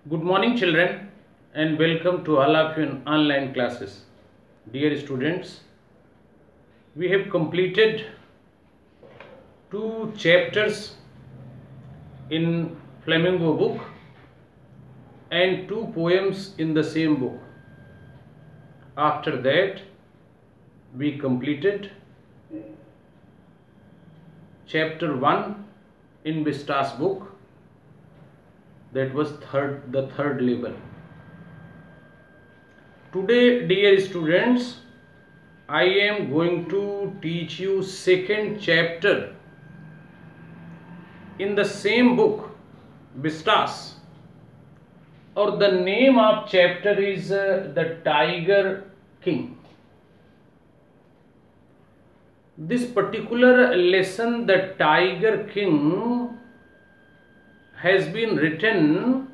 Good morning, children, and welcome to all of you in online classes. Dear students, we have completed 2 chapters in Flamingo book and 2 poems in the same book. After that, we completed chapter 1 in Vista's book. That was the third level. Today, dear students, I am going to teach you second chapter in the same book, Vistas, or the name of chapter is the Tiger King. This particular lesson, the Tiger King, has been written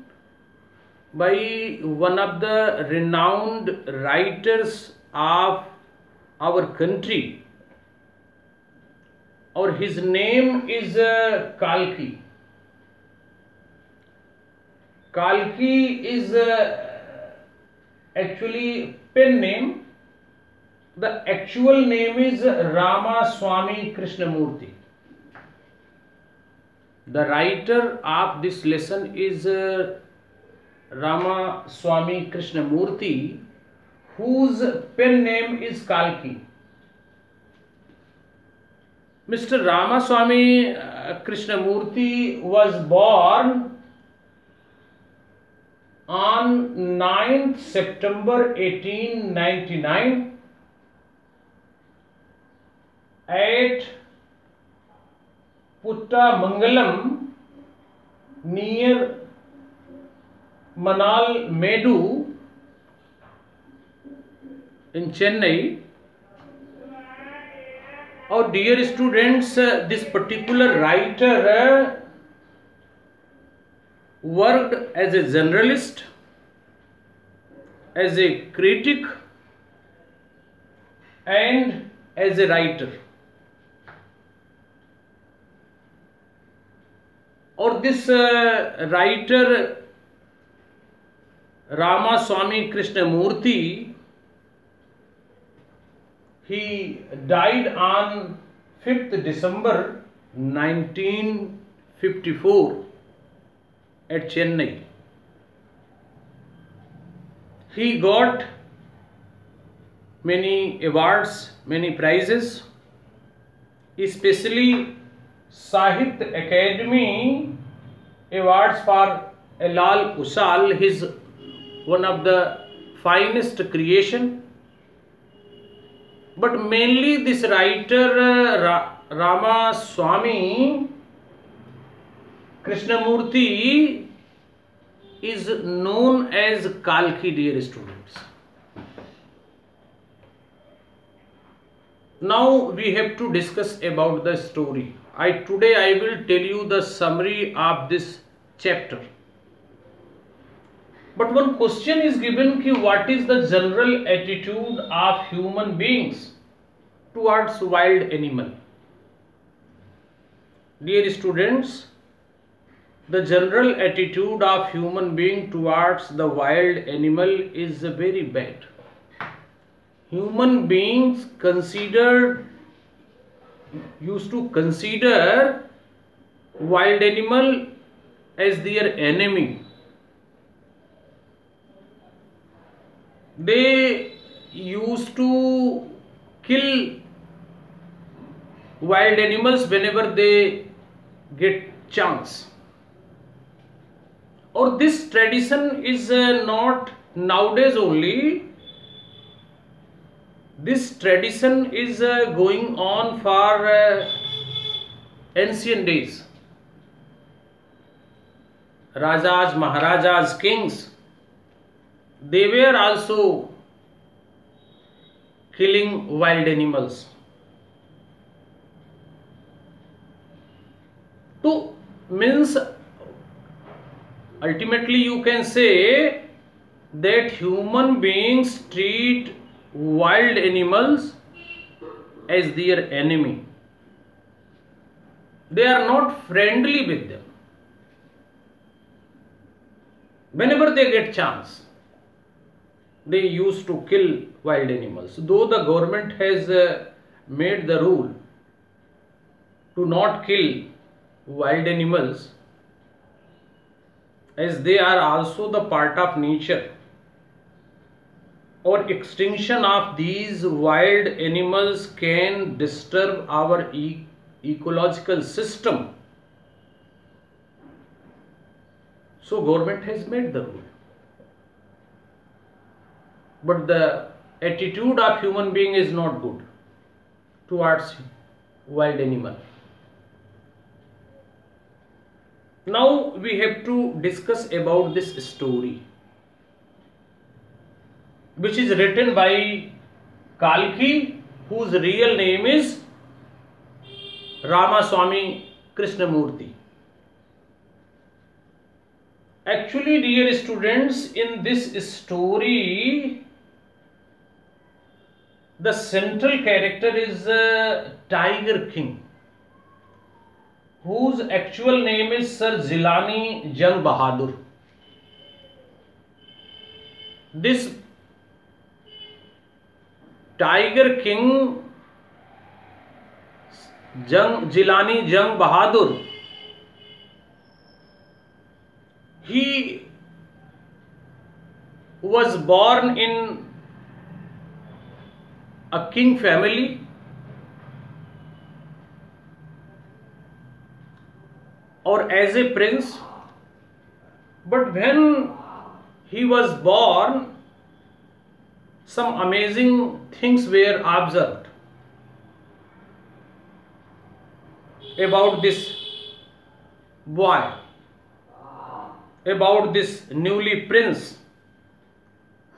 by one of the renowned writers of our country, or his name is Kalki. Kalki is actually pen name. The actual name is Ramaswamy Krishnamurti. The writer of this lesson is Ramaswamy Krishnamurti, whose pen name is Kalki. Mr. Ramaswamy Krishnamurti was born on 9th September 1899 at Puttamangalam near Manal Medu in Chennai. Our dear students, this particular writer worked as a journalist, as a critic, and as a writer. Or this writer Ramaswamy Krishnamurti, he died on 5th December 1954 at Chennai. He got many awards, many prizes, especially Sahitya Academy awards for Lal Usal, his one of the finest creation. But mainly this writer Ramaswamy Krishnamurti is known as Kalki, dear students. Now we have to discuss about the story. Today I will tell you the summary of this chapter. But one question is given, what is the general attitude of human beings towards wild animal? Dear students, the general attitude of human being towards the wild animal is very bad. Human beings used to consider wild animal as their enemy. They used to kill wild animals whenever they get chance. Or this tradition is not nowadays only. This tradition is going on for ancient days. Rajas, Maharajas, kings, they were also killing wild animals. To means ultimately you can say that human beings treat wild animals as their enemy. They are not friendly with them. whenever they get chance, they used to kill wild animals. Though the government has made the rule to not kill wild animals, as they are also the part of nature, or extinction of these wild animals can disturb our ecological system. So government has made the rule. But the attitude of human being is not good towards wild animal. Now we have to discuss about this story, which is written by Kalki, whose real name is Ramaswamy Krishnamurti. Actually, dear students, in this story, the central character is Tiger King, whose actual name is Sir Zilani Jung Bahadur. This Tiger King Zilani Jung Bahadur, he was born in a king family, or as a prince, but when he was born, some amazing things were observed about this boy, about this newly prince,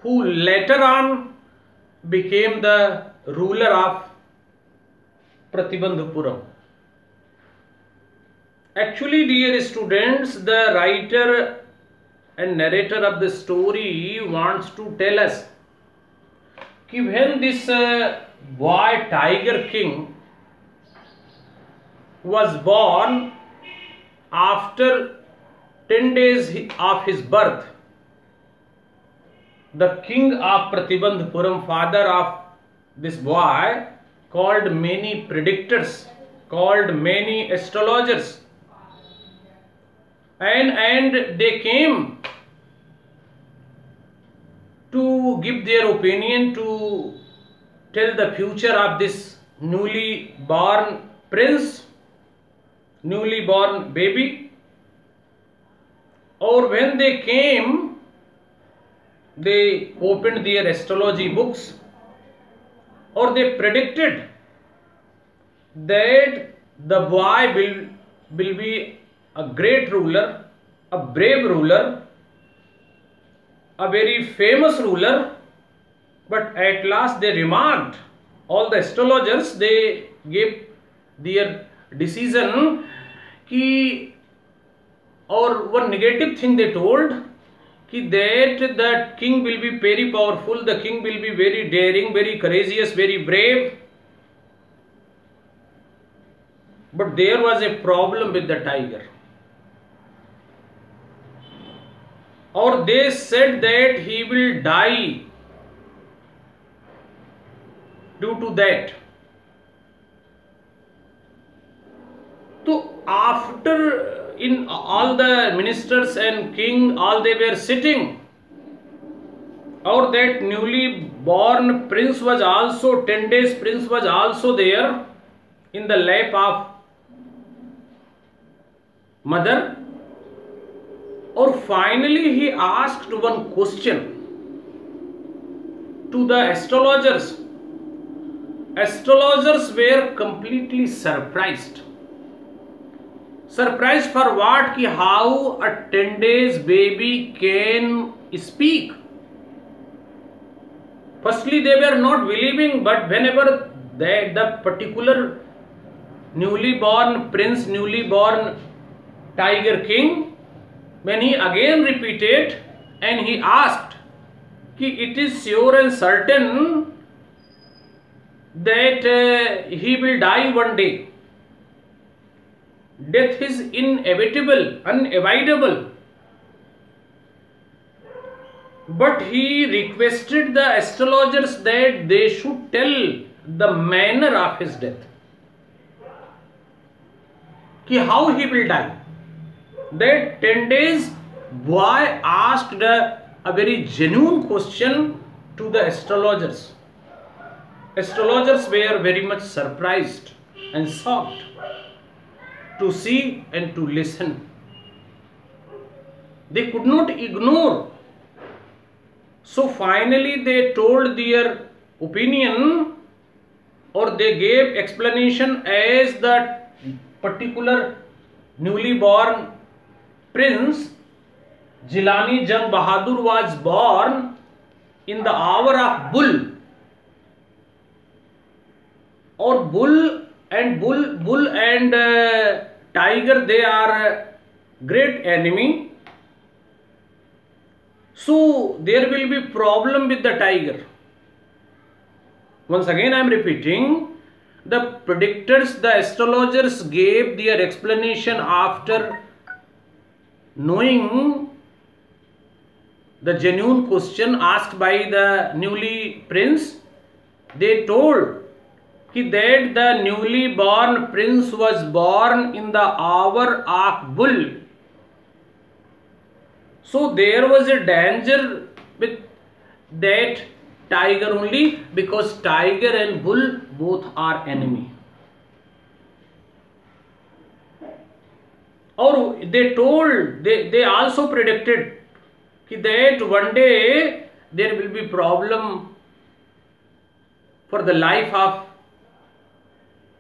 who later on became the ruler of Pratibandhapuram. Actually, dear students, the writer and narrator of the story wants to tell us that when this boy Tiger King was born, after 10 days of his birth, the king of Pratibandhapuram, father of this boy, called many predictors, called many astrologers, and they came to give their opinion, to tell the future of this newly born prince, newly born baby. Or when they came, they opened their astrology books, or they predicted that the boy will be a great ruler, a brave ruler, a very famous ruler. But at last they remarked, all the astrologers, they gave their decision ki, or one negative thing they told, that the king will be very powerful, the king will be very daring, very courageous, very brave. But there was a problem with the tiger. Or they said that he will die due to that. So after, in all the ministers and king, all they were sitting, or that newly born prince was also, 10 days prince was also there in the lap of mother. Or finally he asked one question to the astrologers. Astrologers were completely surprised. Surprised for what? Ki how a 10 days baby can speak. Firstly, they were not believing, but whenever the particular newly born prince, newly born Tiger King, when he again repeated and he asked, ki it is sure and certain that he will die one day. Death is inevitable, unavoidable. but he requested the astrologers that they should tell the manner of his death, कि how he will die. That 10 days boy asked a very genuine question to the astrologers. Astrologers were very much surprised and shocked to see and to listen. They could not ignore. So finally they told their opinion, or they gave explanation as the particular newly born prince Jilani Jang Bahadur was born in the hour of bull. Or bull and tiger, they are a great enemy. So there will be problem with the tiger. Once again I am repeating, the predictors, the astrologers gave their explanation after knowing the genuine question asked by the newly prince. They told that the newly born prince was born in the hour of bull. So there was a danger with that tiger only, because tiger and bull both are enemy. Or they also predicted that one day there will be problem for the life of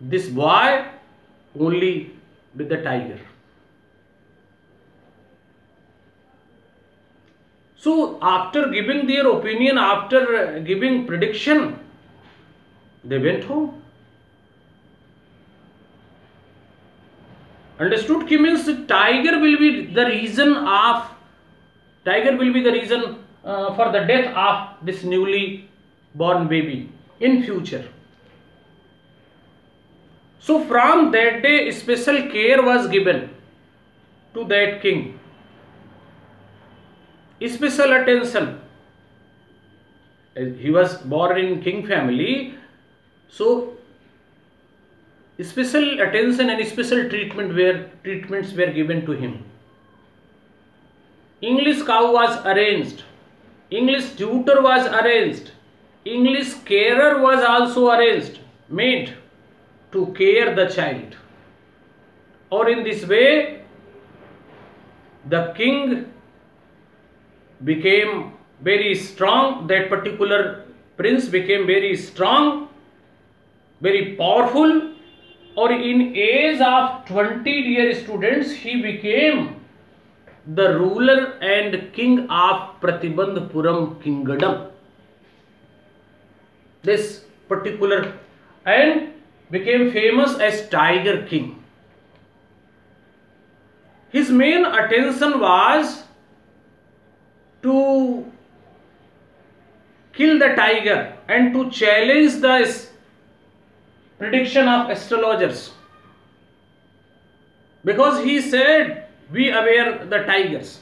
this boy only with the tiger. So after giving their opinion, after giving prediction, they went home. Understood? Ki means tiger will be the reason for the death of this newly born baby in future. So from that day special care was given to that king. Special attention. He was born in king family, so special attention and special treatments were given to him. English cow was arranged, English tutor was arranged, English carer was also arranged, made to care the child. Or in this way the king became very strong, that particular prince became very strong, very powerful, or in age of 20, dear students, he became the ruler and king of Pratibandhpuram kingdom. This particular, and became famous as Tiger King. His main attention was to kill the tiger and to challenge the prediction of astrologers, because he said, "We aware the tigers."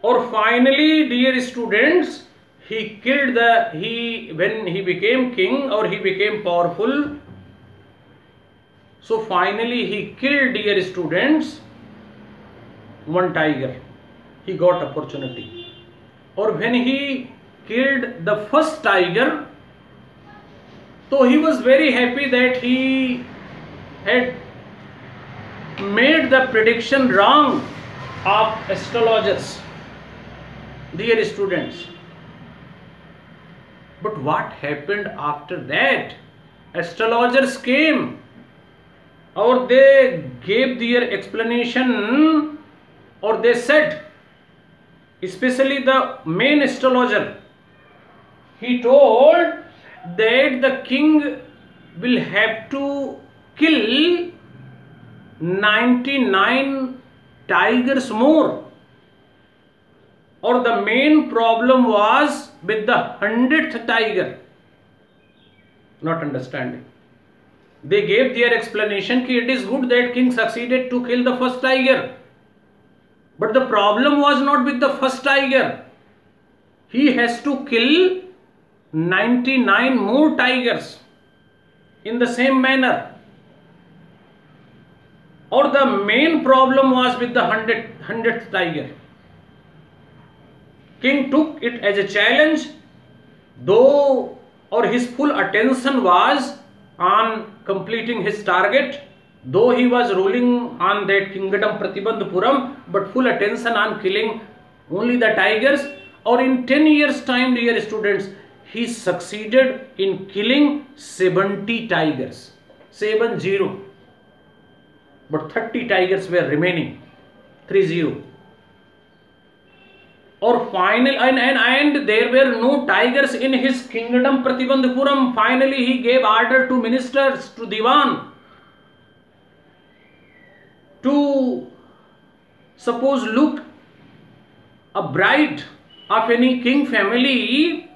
Or finally, dear students, when he became king or he became powerful, so finally he killed, dear students, one tiger. He got opportunity. Or when he killed the first tiger, so he was very happy that he had made the prediction wrong of astrologers, dear students. But what happened after that? Astrologers came, or they gave their explanation, or they said, especially the main astrologer, he told that the king will have to kill 99 tigers more, or the main problem was with the 100th tiger. Not understanding. They gave their explanation that it is good that king succeeded to kill the first tiger, But the problem was not with the first tiger. He has to kill 99 more tigers in the same manner. Or the main problem was with the 100th tiger. King took it as a challenge, though, or his full attention was on completing his target, though he was ruling on that kingdom Pratibandhapuram, but full attention on killing only the tigers. Or in 10 years time, dear students, he succeeded in killing 70 tigers, 70. But 30 tigers were remaining, 30. Or final, and there were no tigers in his kingdom Pratibandhapuram. Finally, he gave order to ministers, to Diwan, to suppose look a bride of any king family,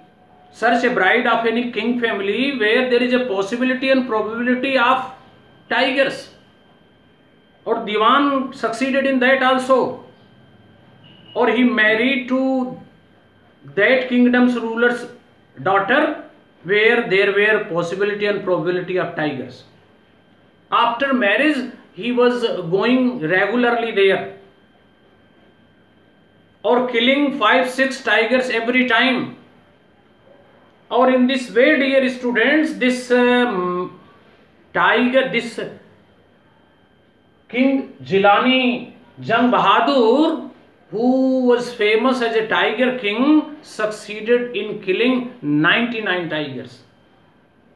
search a bride of any king family where there is a possibility and probability of tigers. Or Diwan succeeded in that also. Or he married to that kingdom's ruler's daughter where there were possibility and probability of tigers. After marriage, he was going regularly there, or killing 5-6 tigers every time. Or in this way, dear students, this tiger, this King Jilani Jang Bahadur, who was famous as a tiger king, succeeded in killing 99 tigers.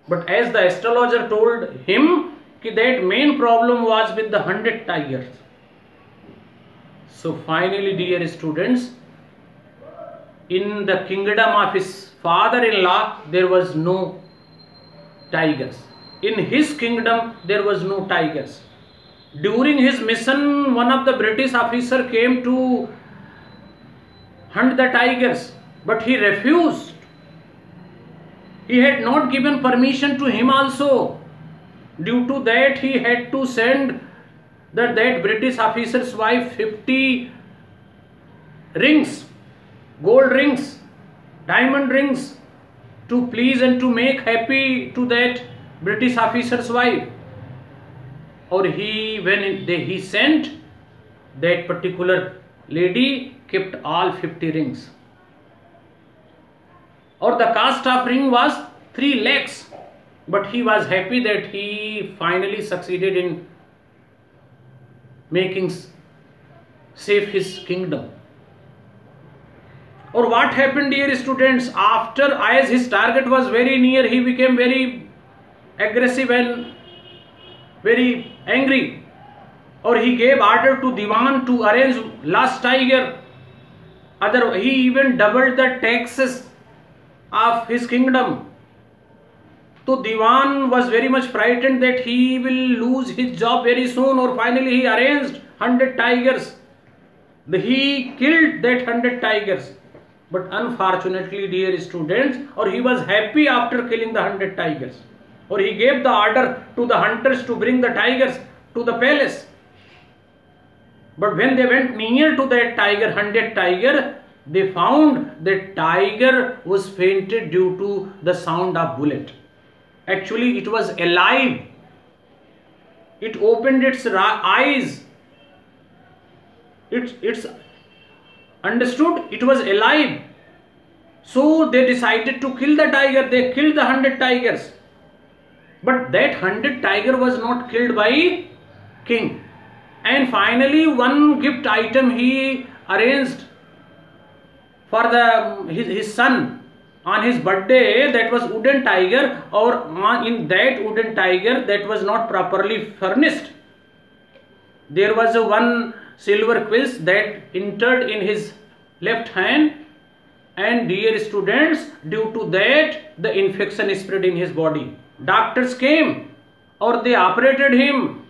But as the astrologer told him, that main problem was with the 100 tigers. So finally, dear students, in the kingdom of his father-in-law, there was no tigers. In his kingdom, there was no tigers. During his mission, one of the British officer came to hunt the tigers, but he refused. He had not given permission to him also. Due to that, he had to send that British officer's wife 50 rings, gold rings, diamond rings, to please and to make happy to that British officer's wife. Or when he sent, that particular lady kept all 50 rings. Or the cost of ring was 3 lakhs. But he was happy that he finally succeeded in making safe his kingdom. Or what happened, dear students, after, as his target was very near, he became very aggressive and very angry. Or he gave order to Diwan to arrange last tiger. He even doubled the taxes of his kingdom. So Diwan was very much frightened that he will lose his job very soon, or finally he arranged 100 tigers. He killed that 100 tigers. But unfortunately, dear students, or he was happy after killing the 100 tigers. Or he gave the order to the hunters to bring the tigers to the palace. But when they went near to that tiger, 100 tiger, they found that tiger was fainted due to the sound of bullet. Actually, it was alive. It opened its eyes. It's understood it was alive. So they decided to kill the tiger. They killed the 100 tigers. But that 100 tiger was not killed by king. And finally, one gift item he arranged for his son on his birthday, that was wooden tiger, or in that wooden tiger that was not properly furnished. There was one silver quill that entered in his left hand, and dear students, due to that the infection spread in his body. Doctors came, or they operated him.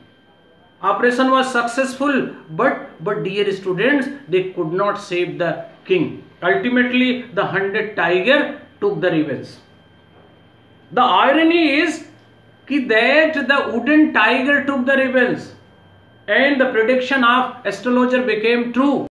Operation was successful, but dear students, they could not save the king. Ultimately, the 100 tiger took the revenge. The irony is that the wooden tiger took the revenge, and the prediction of astrologer became true.